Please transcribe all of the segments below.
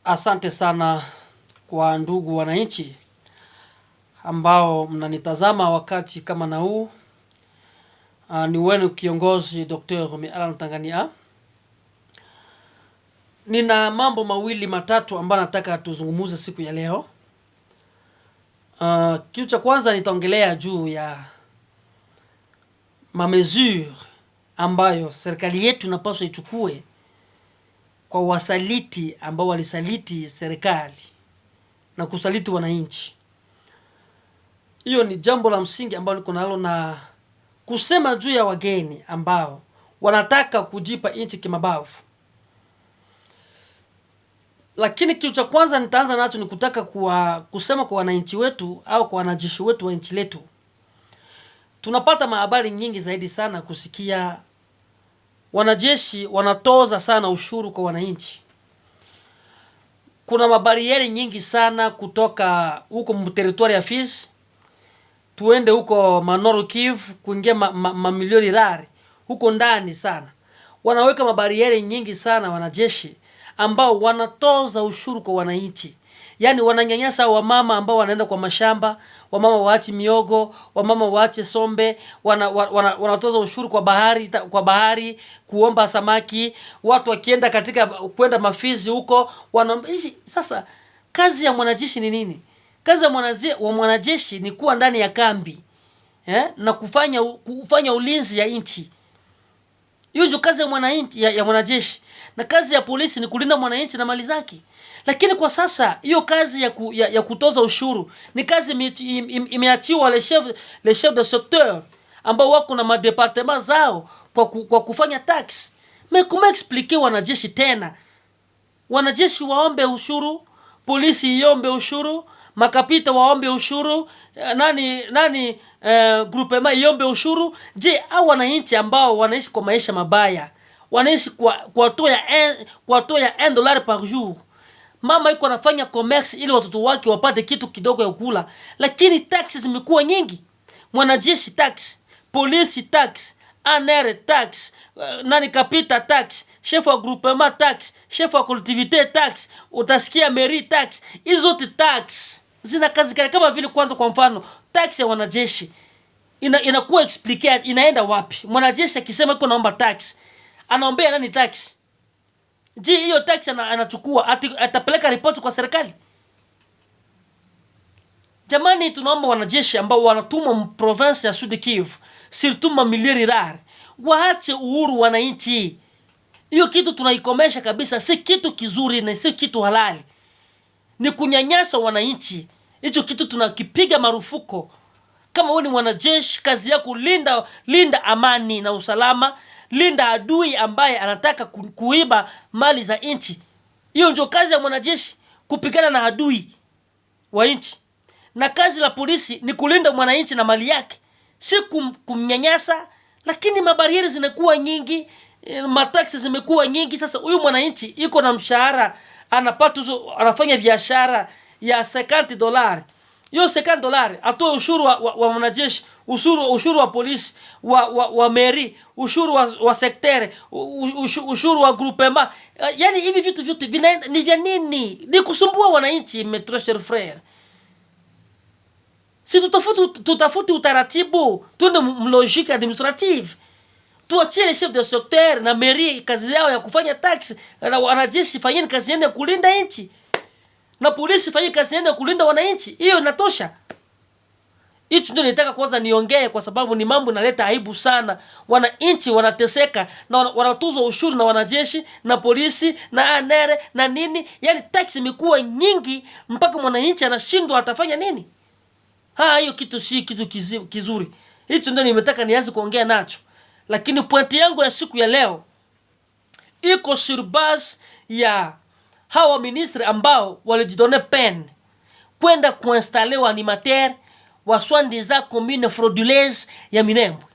Asante sana kwa ndugu wananchi ambao mnanitazama wakati kama na huu. Ni wenu kiongozi Dr. Alan Tangania. Nina mambo mawili matatu ambayo nataka tuzungumuze siku ya leo. Kitu cha kwanza nitaongelea juu ya mesure ambayo serikali yetu inapaswa ichukue kwa wasaliti ambao walisaliti serikali na kusaliti wananchi. Hiyo ni jambo la msingi ambalo niko nalo, na kusema juu ya wageni ambao wanataka kujipa nchi kimabavu. Lakini kitu cha kwanza nitaanza nacho ni kutaka kusema kwa wananchi wetu au kwa wanajeshi wetu wa nchi letu. Tunapata habari nyingi zaidi sana kusikia wanajeshi wanatoza sana ushuru kwa wananchi. Kuna mabarieri nyingi sana kutoka huko territory ya Fizi tuende huko Manoro Kivu kuingia mamilioni rari huko ndani sana. Wanaweka mabarieri nyingi sana wanajeshi ambao wanatoza ushuru kwa wananchi. Yaani wananyanyasa wamama ambao wanaenda kwa mashamba, wamama waache miogo, wamama waache sombe, wanatoza ushuru kwa bahari kuomba samaki, watu wakienda katika kwenda mafizi huko sasa kazi ya mwanajeshi ni nini? Kazi ya mwanajeshi ni kuwa ndani ya kambi, na kufanya ulinzi ya nchi. Hiyo ndio kazi ya mwanajeshi. Na kazi ya polisi ni kulinda mwananchi na mali zake. Lakini kwa sasa hiyo kazi ya kutoza ushuru ni kazi imeachiwa les chefs de secteur ambao wako na madepartement zao kwa kufanya tax. Comment expliquer wanajeshi tena? Wanajeshi waombe ushuru, polisi iombe ushuru, makapita waombe ushuru, groupement iombe ushuru. Je, au wananchi ambao wanaishi kwa maisha mabaya, wanaishi kwa toya $1 par jour, mama yuko anafanya commerce ili watoto wake wapate kitu kidogo ya kula, lakini taxes zimekuwa nyingi. Mwanajeshi tax, polisi tax, ANR tax, kapita tax, chef wa groupement tax, chef wa collectivité tax, utasikia mairie tax. Hizo zote tax zina kazi kama vile. Kwanza kwa mfano tax ya wanajeshi inakuwa explained inaenda wapi? Mwanajeshi akisema yuko naomba tax, anaombea nani tax? Je, hiyo tax anachukua atapeleka ripoti kwa serikali? Jamani, tunaomba wanajeshi ambao wanatumwa province ya Sud Kivu, surtout mamilioni rare, waache uhuru wananchi. Hiyo kitu tunaikomesha kabisa, si kitu kizuri na si kitu halali. Ni kunyanyasa wananchi. Hicho kitu tunakipiga marufuku. Kama wewe ni mwanajeshi, kazi yako linda amani na usalama, linda adui ambaye anataka kuiba mali za nchi. Hiyo ndio kazi ya mwanajeshi, kupigana na adui wa nchi. Na kazi la polisi ni kulinda mwananchi na mali yake, si kumnyanyasa. Lakini mabarieri zinakuwa nyingi, mataksi zimekuwa nyingi. Sasa huyu mwananchi yuko na mshahara, anafanya biashara ya $50. Hiyo $50 atoe ushuru wa mwanajeshi, ushuru wa polisi, wa mairie, ushuru wa sektere, ushuru wa groupement. Yaani hivi vitu vyote vinaenda ni vya nini? Ni kusumbua wananchi, mes très chers frères. Si tutafuti utaratibu, tuende mlogique administrative. Tuachie les chefs de secteur na mairie kazi yao ya kufanya tax, na wanajeshi fanyeni kazi yao ya kulinda nchi, na polisi fanyeni kazi yao ya kulinda wananchi. Hiyo inatosha. Hicho ndio nitaka kwanza niongee, kwa sababu ni mambo naleta aibu sana. Wananchi wanateseka na wanatozwa ushuru na wanajeshi na polisi na ANR na nini. Yaani tax imekuwa nyingi mpaka mwananchi anashindwa atafanya nini. Hiyo kitu si kitu kizuri. Hicho ndio nimetaka nianze kuongea nacho. Lakini pointi yangu ya siku ya leo iko sur base ya hawa ministre ambao walijidone pen kwenda kuinstaller wa animateur wa soi-disant commune frauduleuse ya Minembwe,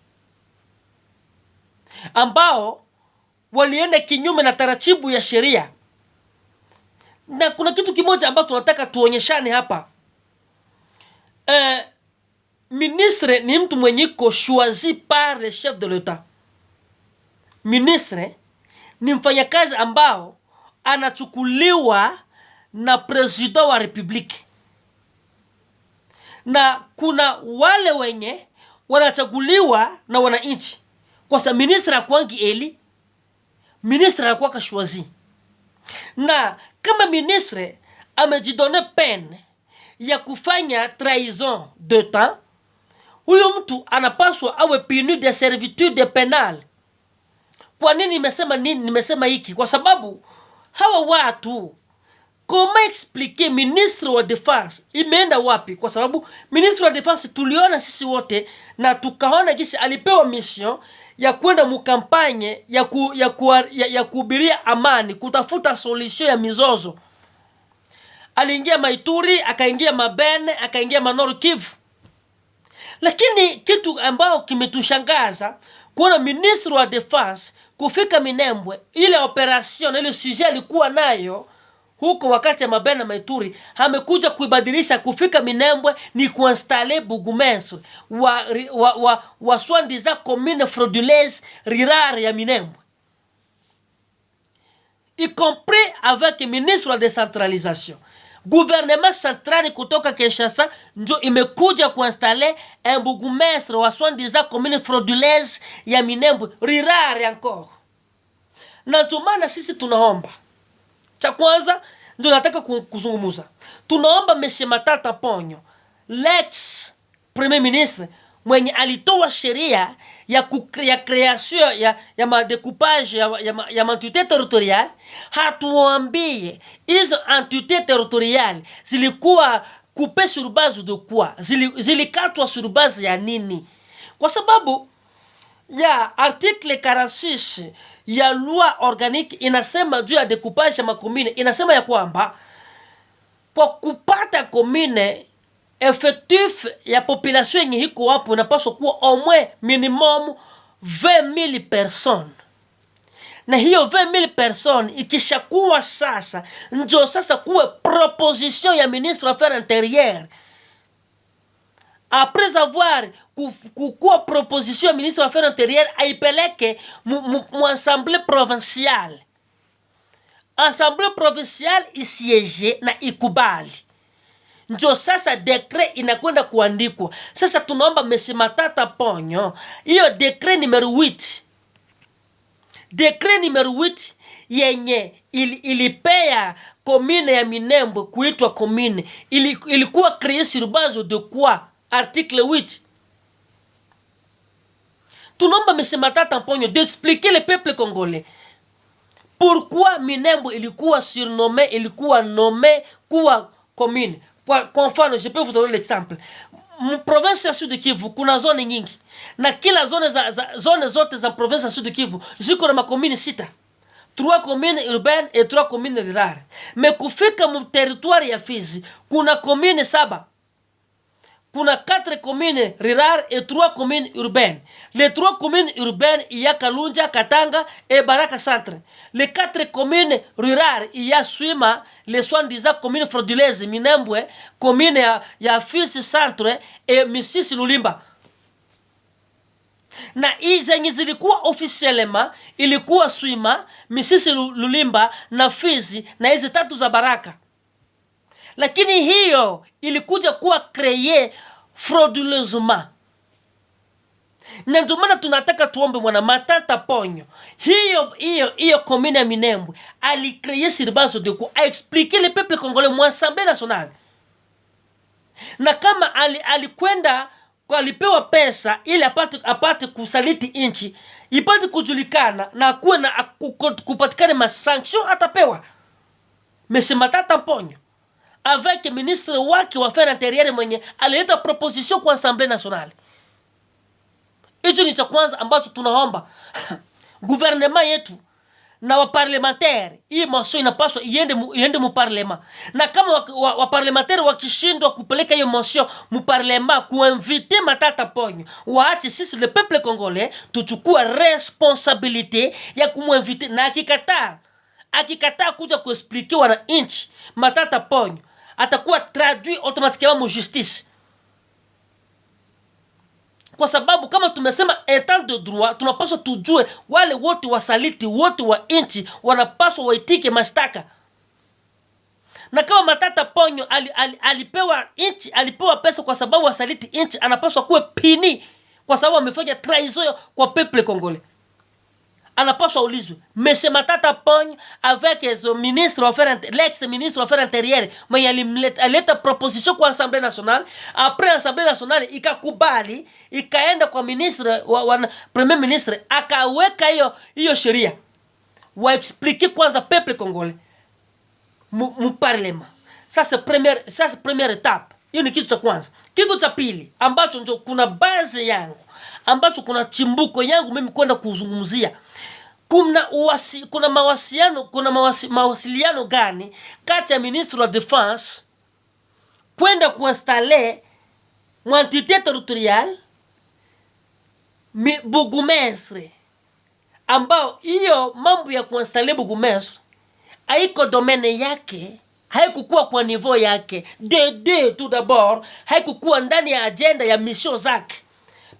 ambao walienda kinyume na taratibu ya sheria. Na kuna kitu kimoja ambacho tunataka tuonyeshane hapa. Ministre ni mtu mwenye ko choisi par le chef de l'État. Ministre ni mfanyakazi ambao anachukuliwa na president wa republiki, na kuna wale wenye wanachaguliwa na wananchi. Kwa sababu ministra akwangi eli, ministra akwaka shwazi. Na kama ministre amejidone peine ya kufanya trahison de temps, huyo mtu anapaswa awe puni de servitude penale. Kwa nini nimesema hiki? Kwa sababu hawa watu, koma explique ministre wa defense imeenda wapi? Kwa sababu ministre wa defense tuliona sisi wote na tukaona kisi alipewa mission ya kwenda mukampanye ya kuhubiria amani, kutafuta solution ya mizozo. Aliingia Maituri, akaingia Mabene, akaingia Nord Kivu. Lakini kitu ambao kimetushangaza kuona ministre wa defense kufika Minembwe, ile operation ile sujet alikuwa nayo huko wakati ya Mabene na Maituri, amekuja kuibadilisha. Kufika Minembwe ni kuinstaller Burgomestre wa soi-disant commune frauduleuse rurale ya Minembwe, y compris avec ministre de décentralisation. Gouvernement central kutoka Kinshasa ndio imekuja kuinstaller un bourgmestre wa soi-disant commune frauduleuse ya Minembwe rurale encore. Na tumana sisi tunaomba, cha kwanza ndio nataka kuzungumuza, tunaomba Monsieur Matata Ponyo, l'ex premier ministre mwenye alitoa sheria ya création ya madécoupage ya entité territoriale, hatuambie hizo entité territoriale zilikuwa coupé sur base de quoi, zilikatwa sur base ya nini? Kwa sababu ya article 46 ya loi organique inasema juu ya découpage ya makomine, inasema ya kwamba kwa kupata komine effectif ya population yenye hiko wapo inapaswa kuwa au moins minimum 20,000 personnes. Na hiyo 20,000 personnes ikishakuwa sasa, ndio sasa kuwe proposition ya ministre wa affaires intérieures. Après avoir kukuwa proposition ya ministre wa affaires intérieures, aipeleke mu assemblée provinciale. Assemblée provinciale isiege na ikubali. Ndio sasa dekret inakwenda kuandikwa. Sasa tunaomba Monsieur Matata Ponyo, hiyo dekret numero 8. Dekret numero 8 yenye ilipea commune ya Minembwe kuitwa commune, ilikuwa créée sur base de quoi? Article 8. Tunaomba Monsieur Matata Ponyo d'expliquer le peuple congolais pourquoi Minembwe ilikuwa surnommé, ilikuwa nommé kuwa commune. Kwa mfano, je peux vous donner l'exemple. Province ya Sud Kivu kuna zone nyingi, na kila zone zote za province ya Sud Kivu ziko na makomini 6. 3 communes urbaines et 3 communes rurales. Mais kufika mu territoire ya Fizi kuna commune 7. Kuna 4 communes rurales et 3 communes urbaines. Les 3 communes urbaines, il y a Kalunja, Katanga et Baraka Centre. Les 4 communes rurales, il y a Suima, les soi-disant communes frauduleuses, Minembwe, commune ya Fizi Centre et Misisi Lulimba. Na zenye zilikuwa officiellement ilikuwa Suima, Misisi Lulimba na Fizi na hizi 3 za Baraka. Lakini hiyo ilikuja kuwa créé frauduleusement. Na ndio maana tunataka tuombe mwana Matata Ponyo, hiyo commune ya Minembwe alicréé sur base de quoi, a expliqué le peuple congolais mu Assemblée nationale. Na kama alikwenda kwa alipewa pesa ili apate kusaliti inchi, ipate kujulikana na kuwe na kupatikane ma sanction, atapewa. Monsieur Matata Ponyo avec ministre wake wa affaires intérieures mwenye alileta proposition kwa Assemblée nationale. Hicho ni cha kwanza ambacho tunaomba gouvernement yetu na wa parlementaire, hii motion inapaswa iende mu parlement. Na kama wa parlementaire wakishindwa kupeleka hiyo motion mu parlement, kuinvite Matata Ponyo, waache sisi le peuple congolais tuchukua responsabilité ya kumuinvite. Na akikataa kuja kuexpliquer wana inchi, Matata Ponyo atakuwa traduit automatiquement mu justice. Kwa sababu kama tumesema état de droit, tunapaswa tujue wale wote wasaliti wote wa inchi wanapaswa waitike mashtaka. Na kama Matata Ponyo alipewa inchi, alipewa pesa kwa sababu asaliti inchi, anapaswa kuwe pini kwa sababu amefanya trahison kwa peuple congolais. Anapaswa ulizwe. Monsieur Matata Ponyo avec son ministre l'ex-ministre des Affaires intérieures, mais alileta proposition kwa Assemblée nationale, après Assemblée nationale ikakubali, ikaenda kwa ministre premier ministre, akaweka hiyo sheria. Wa expliquer kwanza peuple congolais mu parlement. Ça c'est première étape. Hiyo ni kitu cha kwanza. Kitu cha pili ambacho ndio kuna base yangu, ambacho kuna chimbuko yangu mimi kwenda kuzungumzia. Kuna mawasiliano gani kati ya ministre wa defense kwenda kuinstaller mwantité territoriale Burgomestre, ambao hiyo mambo ya kuinstaller Burgomestre haiko domaine yake, haikukuwa kwa niveau yake. Tout d'abord, haikukuwa ndani ya agenda ya mission zake.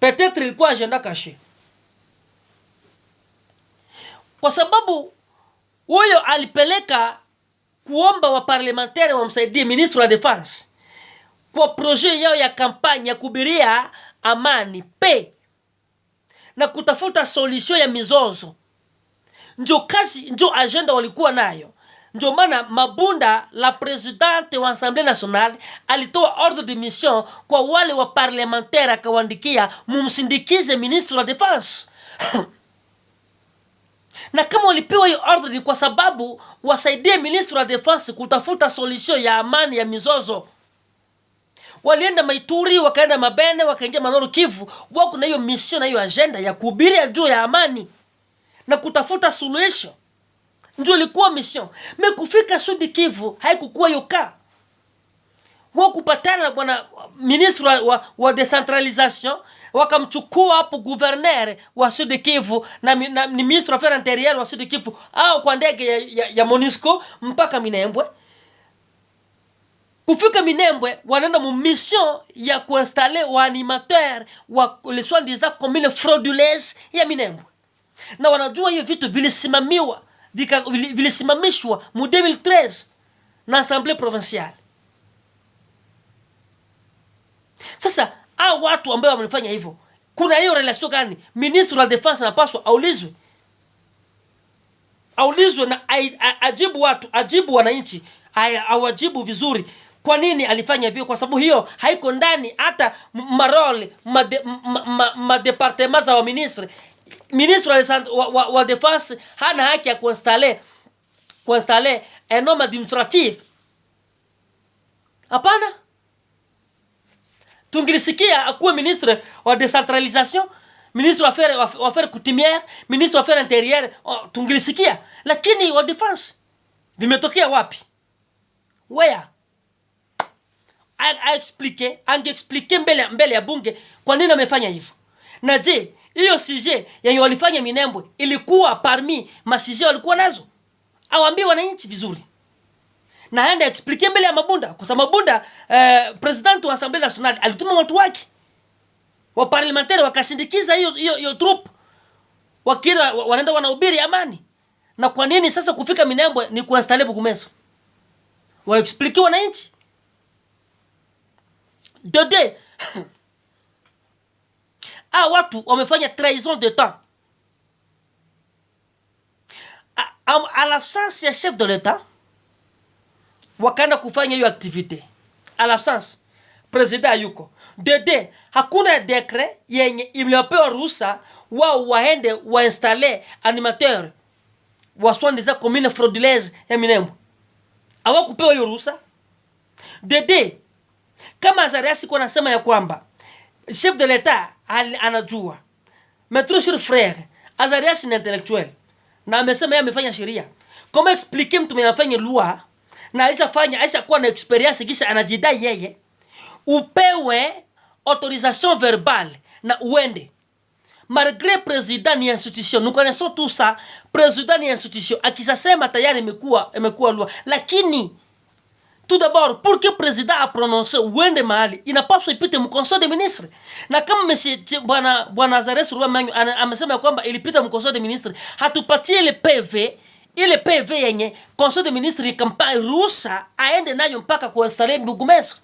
Peut-être ilikuwa agenda caché. Kwa sababu huyo alipeleka kuomba wa parlementaire wamsaidie ministre wa defense kwa projet yao ya kampanya ya kubiria amani na kutafuta solution ya mizozo. Ndio agenda walikuwa nayo. Ndio maana Mabunda, la presidente wa Assemblée nationale, alitoa ordre de mission kwa wale wa parlementaire, akawaandikia mumsindikize ministre wa defense. Na kama walipewa hiyo ordre ni kwa sababu wasaidie ministre wa defense kutafuta solution ya amani ya mizozo. Walienda Maituri, wakaenda Mabene, wakaingia Manoro Kivu, wako na hiyo mission na hiyo agenda ya kuhubiria juu ya amani na kutafuta solution. Ndio ilikuwa mission. Kufika Sud Kivu haikukuwa yoka. Wakupatana bwana ministre wa decentralisation, wakamchukua hapo gouverneur wa Sud Kivu na ni ministre wa Affaires intérieures wa Sud Kivu, au kwa ndege ya MONUSCO mpaka Minembwe. Kufika Minembwe wanaenda mu mission ya kuinstaller wa animateur wa les soi-disant commune frauduleuse ya Minembwe. Na wanajua hiyo vitu vilisimamishwa mu 2013 na Assemblée provinciale. Sasa hao watu ambao wamefanya hivyo, kuna hiyo relation gani? Ministre wa defense anapaswa aulizwe na ajibu watu, ajibu wananchi, awajibu vizuri. Kwa nini alifanya hivyo? Kwa sababu hiyo haiko ndani hata marole departement za wa ministre. Ministre wa defense hana haki ya kuinstaller un homme administratif. Hapana. Tungilisikia akuwe ministre wa decentralisation, ministre wa affaires coutumières, ministre wa affaires intérieures, tungilisikia. Lakini wa defense vimetokea wapi? Where? Angeexplique mbele ya bunge kwa nini amefanya hivyo. Na je, hiyo sujet yenye walifanya Minembwe ilikuwa parmi masije walikuwa nazo? Awambie wananchi vizuri. Na aende explique mbele ya Mabunda, kwa sababu Mabunda president wa Assemblée nationale alituma watu wake wa parlementaire wakasindikiza hiyo troupe, wakira wanaenda wanahubiri amani. Na kwa nini sasa kufika Minembwe ni kuinstaller Burgomestre? Wa explique wananchi. Dede watu wamefanya trahison de temps. À l'absence ya chef de l'État, wakaenda kufanya hiyo activité. À l'absence president ayuko. Dede hakuna décret yenye imepewa ruhusa wao waende wainstaller animateur wa soi-disant commune frauduleuse ya Minembwe. Hawakupewa hiyo ruhusa. Dede kama Azariasi kwa nasema ya kwamba chef de l'État anajua, Maître sur frère Azariasi ni intellectuel na amesema yeye amefanya sheria. Kama explique mtu mwenye loi na aisha kuwa na experience kisha anajidai yeye, upewe autorisation verbale na uende. Malgré président ni institution, nous connaissons tout ça, président ni institution, akisasema tayari imekuwa loi. Lakini tout d'abord, pour que président a prononcé uende mahali, inapaswa ipite mu conseil des ministres. Na kama bwana Azarias Ruwamanyu amesema kwamba ilipita mu conseil des ministres, hatupatie le PV ile PV yenye Conseil de Ministre ikampa ruhusa aende nayo mpaka kuinstaller burgomestre.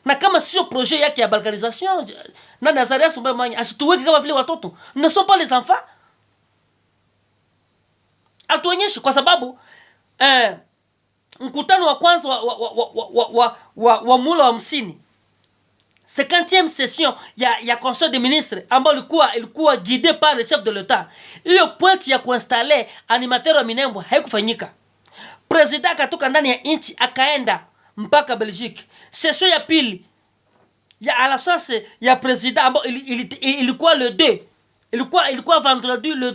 Na kama sio projet yake ya balkanisation na Azarias Ruberwa asituweke kama vile watoto. Ne sont pas les enfants. Atuonyeshe kwa sababu mkutano wa kwanza wa mula wa 50 50e session ya Conseil des Ministres ambao ilikuwa guidé par le chef de l'État. Hiyo point ya kuinstaller animateur wa Minembwe haikufanyika. President akatoka ndani ya nchi akaenda mpaka Belgique. Session ya pili ya absence ya president ambao ilikuwa le 2. Ilikuwa vendredi le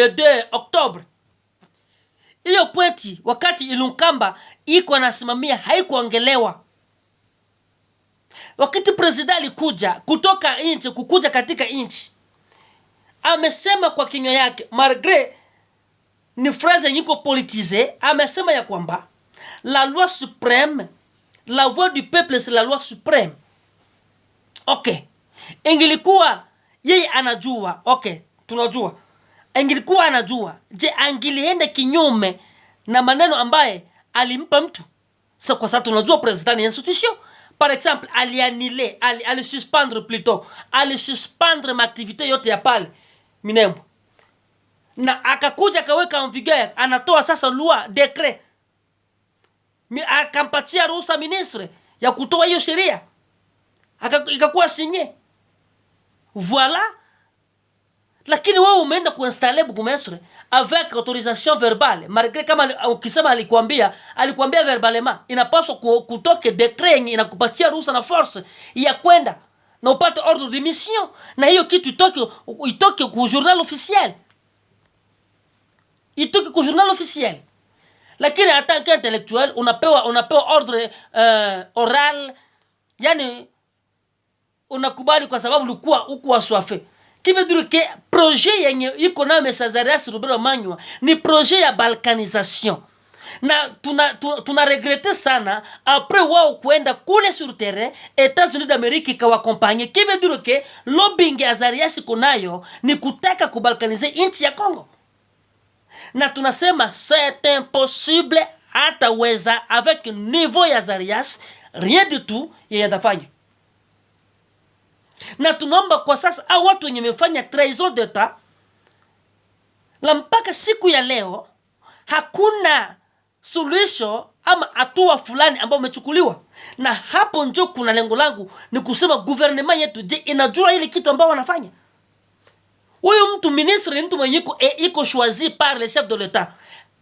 2 Octobre. Hiyo pointi wakati Ilunkamba iko anasimamia haikuongelewa. Wakati president alikuja kutoka nchi kukuja katika nchi, amesema kwa kinywa yake malgré ni phrase nyiko politisée, amesema ya kwamba la loi suprême, la voix du peuple c'est la loi suprême. Okay. Ingilikuwa yeye anajua, okay, tunajua. Ingilikuwa anajua, je angilienda kinyume na maneno ambaye alimpa mtu? So kwa sababu tunajua president ni institution. Par exemple, ali suspendre plutôt, ali suspendre ma activité yote ya pale Minembwe. Na akakuja akaweka en vigueur, anatoa sasa loi décret. Akampatia ruhusa ministre ya kutoa hiyo sheria. Ikakuwa signé. Voilà. Lakini wewe umeenda kuinstaller burgomestre avec autorisation verbale, malgré kama ukisema alikwambia verbalement, inapaswa kutoke decret yenye inakupatia ruhusa na force ya kwenda na upate ordre de mission, na hiyo kitu itoke ku journal officiel. Itoke ku journal officiel. Lakini en tant qu'intellectuel unapewa ordre oral, yani unakubali kwa sababu ulikuwa uko aswafe. Qui veut dire que projet yenye iko na Azarias Ruberwa ni projet ya balkanisation. Na tuna regrette sana après wao kuenda kule sur terrain États-Unis d'Amérique kawakompanye. Qui veut dire que lobbying Azarias kunayo ni kutaka kubalkanize nchi ya Congo. Na tunasema c'est impossible hataweza avec niveau ya Azarias, rien du tout yeye atafanya. Na tunaomba kwa sasa au watu wenye wamefanya trahison d'etat, la mpaka siku ya leo hakuna suluhisho ama hatua fulani ambayo umechukuliwa. Na hapo ndio kuna lengo langu ni kusema gouvernement yetu je inajua ile kitu ambao wanafanya. Huyu mtu ministre ni mtu mwenye iko choisi par le chef de l'État.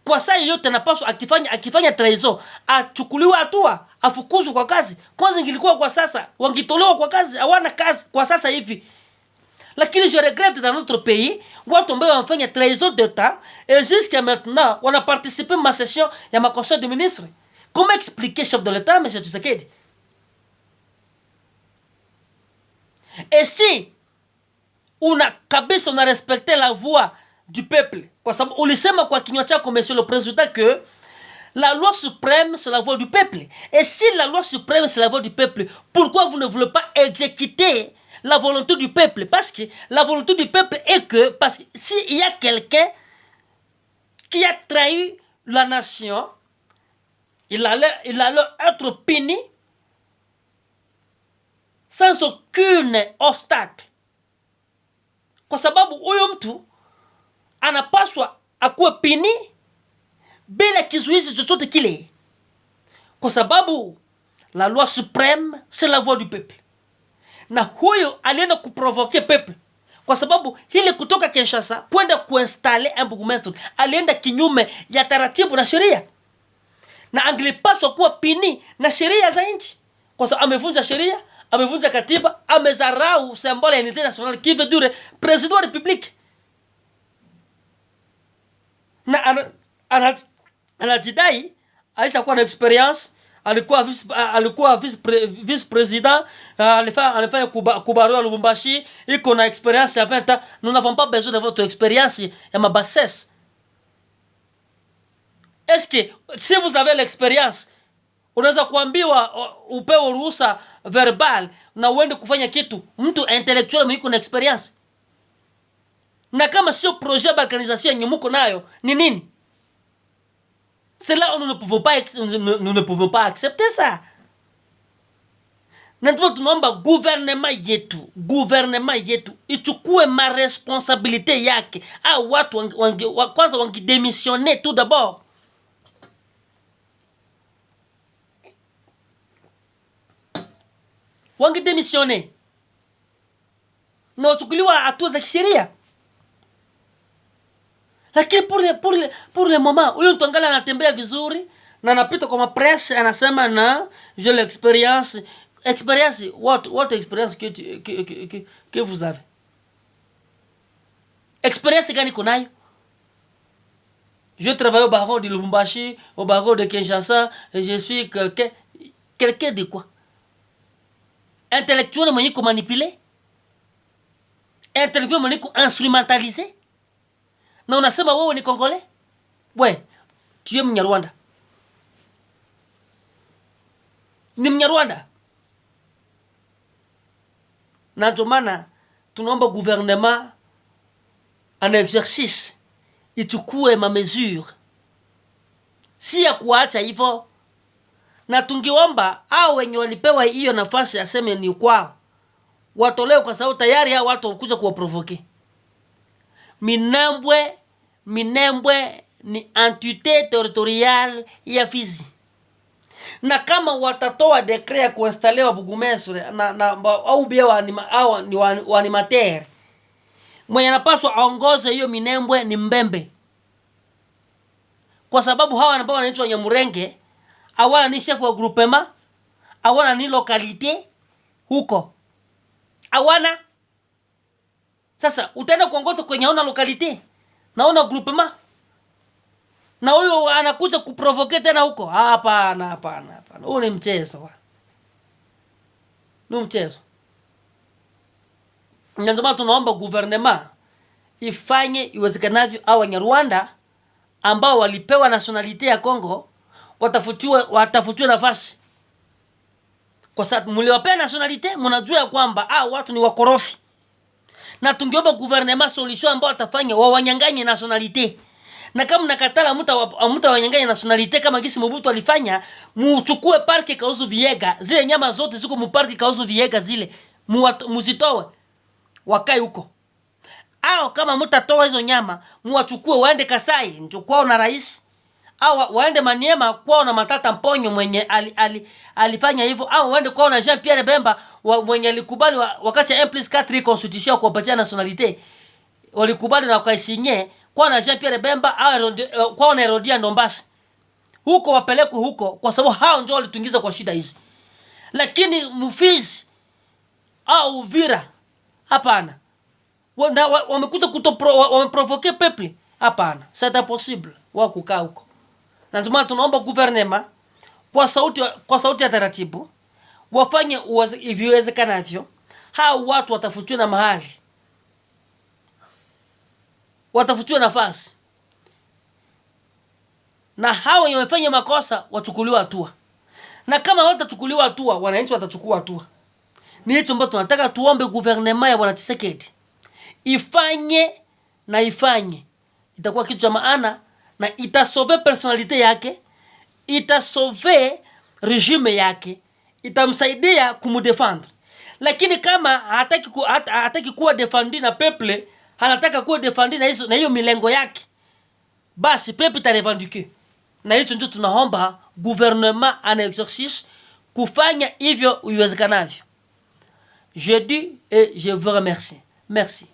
Kwa saa yote anapaswa akifanya trahison achukuliwa hatua, afukuzwe kwa kazi. Kwanza ingilikuwa kwa sasa wangitolewa kwa kazi, hawana kazi kwa sasa hivi. Lakini je regrette dans notre pays watu ambao wanafanya trahison d'État et jusqu'à maintenant wana participer ma session ya ma conseil de ministre. Comment expliquer chef de l'État monsieur Tshisekedi? Et si una respecté la voix du peuple, kwa sababu ulisema kwa kinywa chako monsieur le président que la loi suprême c'est la voix du peuple. Et si la loi suprême c'est la voix du peuple, pourquoi vous ne voulez pas exécuter la volonté du peuple? Parce que la volonté du peuple est que, parce que s'il y a quelqu'un qui a trahi la nation, il allait être puni sans aucun obstacle. Kwa sababu huyo mtu anapaswa akuwe pini bila kizuizi chochote kile. Kwa sababu la loi suprême c'est la voix du peuple. Na huyo alienda kuprovoke peuple. Kwa sababu hili kutoka Kinshasa kwenda kuinstaller un burgomestre alienda kinyume ya taratibu na sheria. Na angelipaswa kuwa pini na sheria za nchi. Kwa sababu amevunja sheria, amevunja katiba, amezarau symbole ya unité nationale qui veut dire président de la République. Na anajidai alishakuwa na experience, alikuwa vice president, alifanya kubarua Lubumbashi, iko na experience ya 20 ans. Nous n'avons pas besoin de votre expérience ya mabassesse. Est-ce que si vous avez l'expérience unaweza kuambiwa upewe ruhusa verbal na uende kufanya kitu? Mtu intellectual mwiko na experience. Na kama sio projet balkanisation yenye muko nayo ni nini? C'est là où nous ne pouvons pas accepter ça. Na ndipo tunaomba gouvernement yetu ichukue ma responsabilité yake, au watu kwanza wangidemissione tout d'abord. Wangidemissione na wachukuliwa hatua za kisheria. Lakini pour le moment huyo mtu angalia anatembea vizuri na anapita kwa presse anasema na j'ai l'expérience. Expérience, what expérience que vous avez? Expérience gani konayo? Je travaille au barreau de Lubumbashi, au barreau de Kinshasa, et je suis quelqu'un de quoi? Intellectuel mwenye ko manipuler? Intellectuel mwenye ko instrumentaliser? Na unasema wewe ni Congolais? Ouais, tu es Mnyarwanda. Ni Mnyarwanda. Na ndio maana tunaomba gouvernement en exercice ichukue ma mesure, si ya kuacha hivyo. Na tungiomba hao wenye walipewa hiyo nafasi aseme ni kwao watolewe, kwa sababu tayari hao watu wakuja kuwaprovoke. Minembwe ni entité territoriale ya Fizi. Na kama watatoa dekret ya kuinstalewa Bugumestre na au bia ni animateur, mwenye anapaswa aongoze hiyo Minembwe ni Mbembe, kwa sababu hawa ambao wanaitwa Nyamurenge hawana ni chef wa groupement, hawana ni localité huko, hawana. Sasa utaenda kuongoza kwenye hauna localité na hauna groupement, na huyo anakuja kuprovoke tena huko? Hapana. Huu ni mchezo. Ni mchezo. Ndio maana tunaomba gouvernement ifanye iwezekanavyo au Wanyarwanda ambao walipewa nationality ya Kongo watafutiwe nafasi. Kwa sababu mliwapea nationality, mnajua kwamba watu ni wakorofi. Na tungeomba gouvernement solution ambao watafanya wanyanganye nationality. Na kama mnakatala mtu wanyanganya nationality kama gisi Mobutu alifanya, muchukue parki Kauzu Biega, zile nyama zote ziko mu parki Kauzu Biega zile, muzitowe wakai huko. Au kama mtatoa hizo nyama, muwachukue waende Kasai, nchukua na rais, au waende Maniema kwao na Matata Mponyo mwenye alifanya hivyo, au waende kwao na Jean Pierre Bemba mwenye alikubali wakati ya 1+4 constitution kuwapatia nationality. Walikubali na wakaisinye kwa na Jean Pierre Bemba au kwa na Herodia Ndombasi. Huko wapelekwe huko, kwa sababu hao ndio walitungiza kwa shida hizi. Lakini Mufizi au Vira hapana. Wamekuja wameprovoke peuple, hapana. C'est impossible wao kukaa huko. Na ndio maana tunaomba gouvernement kwa sauti ya taratibu wafanye iviwezekanavyo, hao watu watafutiwe na mahali, watafutiwe nafasi, na hao wenye wamefanya makosa wachukuliwe hatua. Na kama watachukuliwa hatua, wananchi watachukua hatua. Ni hicho ambacho tunataka tuombe gouvernement ya Bwana Tshisekedi ifanye, na ifanye itakuwa kitu cha maana, na itasauve personalite yake, itasauve regime yake, itamsaidia kumudefendre. Lakini kama hataki kuwa defendi na peuple, anataka kuwa defendi na hiyo milengo yake, basi peuple itarevendique. Na hicho ndio tunaomba gouvernement en exercice kufanya hivyo iwezekanavyo. Je dis et je vous remercie. Merci.